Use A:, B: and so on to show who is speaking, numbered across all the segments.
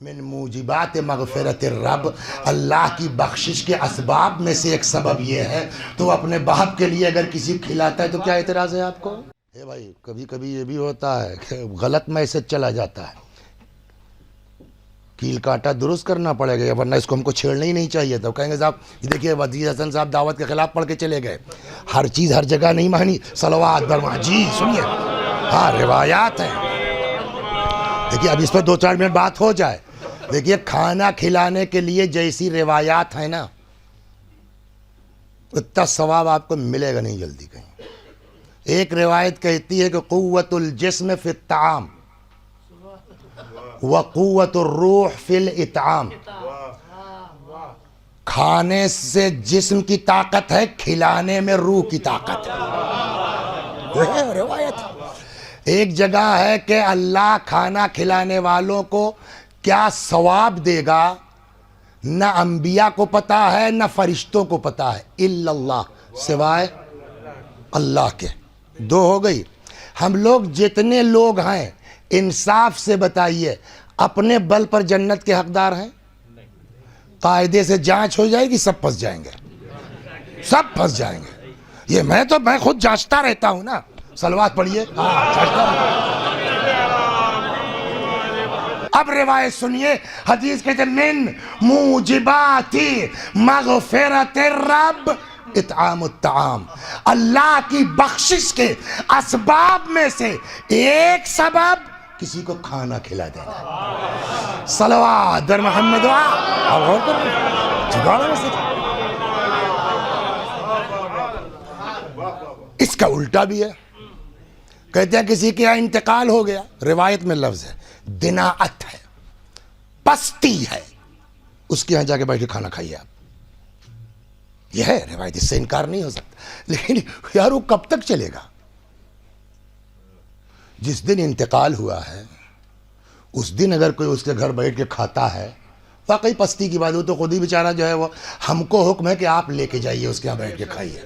A: من موجبات مغفرت الرب، اللہ کی بخشش کے اسباب میں سے ایک سبب یہ ہے، تو اپنے باپ کے لیے اگر کسی کھلاتا ہے تو کیا اعتراض ہے آپ کو؟ اے بھائی کبھی کبھی یہ بھی ہوتا ہے کہ غلط میسج چلا جاتا ہے، کیل کاٹا درست کرنا پڑے گا، ورنہ اس کو ہم کو چھیڑنا ہی نہیں چاہیے تھا۔ کہیں گے صاحب یہ دیکھیے وزیر حسن صاحب دعوت کے خلاف پڑھ کے چلے گئے، ہر چیز ہر جگہ نہیں مانی، صلوات برما جی سنیے، ہاں روایات ہیں۔ دیکھیے اب اس پہ 2-4 منٹ بات ہو جائے۔ دیکھیے کھانا کھلانے کے لیے جیسی روایات ہیں نا، اتنا ثواب آپ کو ملے گا نہیں جلدی کہیں۔ ایک روایت کہتی ہے کہ قوت الجسم فی الطعام وقوت الروح فی الاطعام، کھانے سے جسم کی طاقت ہے، کھلانے میں روح کی طاقت ہے۔ روایت ایک جگہ ہے کہ اللہ کھانا کھلانے والوں کو کیا ثواب دے گا نہ انبیاء کو پتا ہے نہ فرشتوں کو پتا ہے، الا اللہ، سوائے اللہ کے۔ 2 ہو گئی۔ ہم لوگ جتنے لوگ ہیں انصاف سے بتائیے اپنے بل پر جنت کے حقدار ہیں؟ قاعدے سے جانچ ہو جائے گی، سب پھنس جائیں گے، سب پھنس جائیں گے۔ یہ میں خود جانچتا رہتا ہوں نا، صلوات پڑھیے۔ اب روایت سنیے، حدیث کہتے ہیں من موجبات مغفرت الرب اطعام الطعام، اللہ کی بخشش کے اسباب میں سے ایک سبب کسی کو کھانا کھلا دینا۔ صلوات در محمد اب غور کر اس کا الٹا بھی ہے، کہتے ہیں کسی کے یہاں انتقال ہو گیا، روایت میں لفظ ہے دناعت ہے، پستی ہے، اس کے یہاں جا کے بیٹھ کے کھانا کھائیے آپ، یہ ہے روایت، اس سے انکار نہیں ہو سکتا۔ لیکن یار وہ کب تک چلے گا؟ جس دن انتقال ہوا ہے اس دن اگر کوئی اس کے گھر بیٹھ کے کھاتا ہے، واقعی پستی کی بات، وہ تو خود ہی بیچارہ جو ہے، وہ ہم کو حکم ہے کہ آپ لے کے جائیے اس کے یہاں بیٹھ کے کھائیے،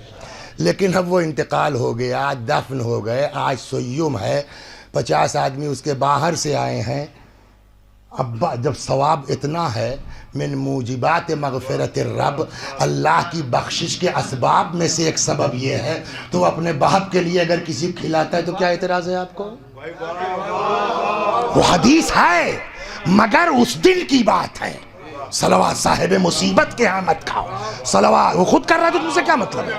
A: لیکن اب وہ انتقال ہو گیا، دفن ہو گئے، آج سیوم ہے، 50 آدمی اس کے باہر سے آئے ہیں، اب جب ثواب اتنا ہے، من موجبات مغفرت الرب، اللہ کی بخشش کے اسباب میں سے ایک سبب یہ ہے، تو اپنے باپ کے لیے اگر کسی کھلاتا ہے تو کیا اعتراض ہے آپ کو؟ وہ حدیث ہے مگر اس دن کی بات ہے۔ صلوات، صاحب مصیبت کے ہاں مت کھاؤ، صلوات، وہ خود کر رہا ہے تو تم سے کیا مطلب ہے؟